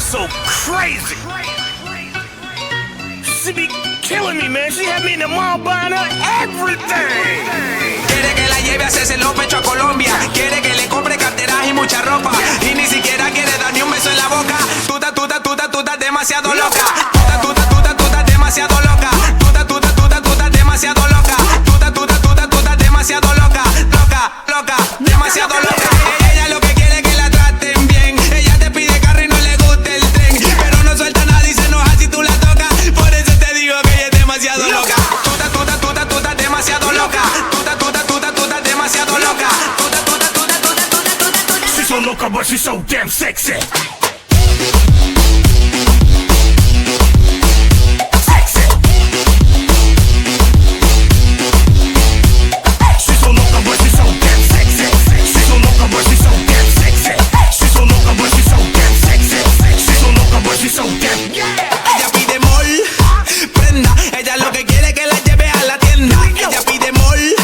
so crazy. She be killing me, man. She had me in the mall buying her everything. Quiere que la lleve a hacerse los pechos a Colombia. Quiere que le compre carteras y mucha ropa. Y ni siquiera quiere dar ni un beso en la boca. Tú estás demasiado loca. Tú estás demasiado loca. Tú estás demasiado loca. Tú estás demasiado loca. Loca, demasiado loca. Ella lo que quiere es que la traten bien. Ella te pide carro y no le gusta el tren. Pero no suelta nada y se enoja si tú la tocas. Por eso te digo que ella es demasiado loca. Tú estás demasiado loca. Tú estás demasiado loca. She's so loca, but she's so damn sexy. Ella pide mall, prenda. Ella lo que quiere es que la lleve a la tienda. Ella pide mall,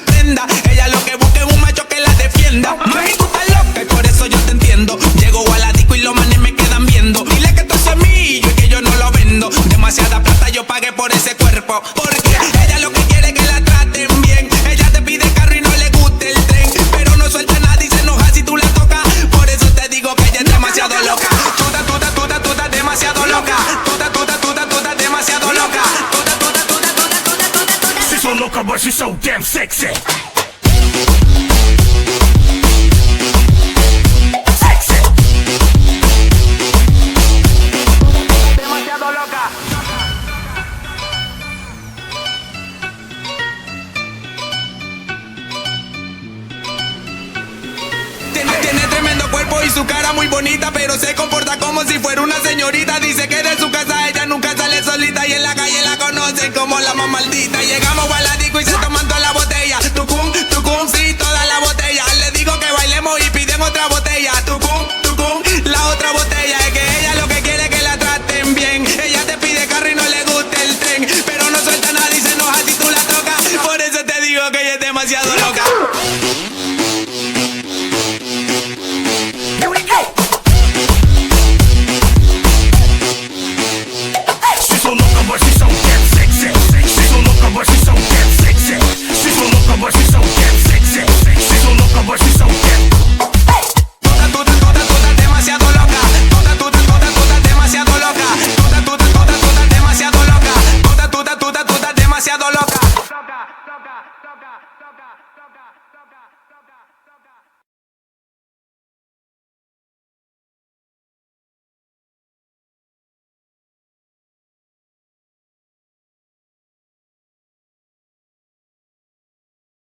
prenda. Ella lo que busca es un macho que la defienda. Mami, tú estás loca y por eso yo te entiendo. Llego a la disco y los manes me quedan viendo. Dile que esto es mío y que yo no lo vendo. Demasiada plata yo pagué por ese cuerpo. Porque ella lo que quiere es que la traten bien. Ella te pide carro y no le gusta el tren. Pero no suelta nada y se enoja si tú la tocas. Por eso te digo que ella es demasiado loca. Tú estás demasiado loca. Tú estás demasiado loca. She's so loca, but she's so damn sexy. Demasiado loca. Tiene tremendo cuerpo y su cara muy bonita, pero se comporta como si fuera una señorita. Dice que de su casa ella nunca sale solita y en la calle la conocen como la más maldita. Llegamos a la disco y se toman toda la botella.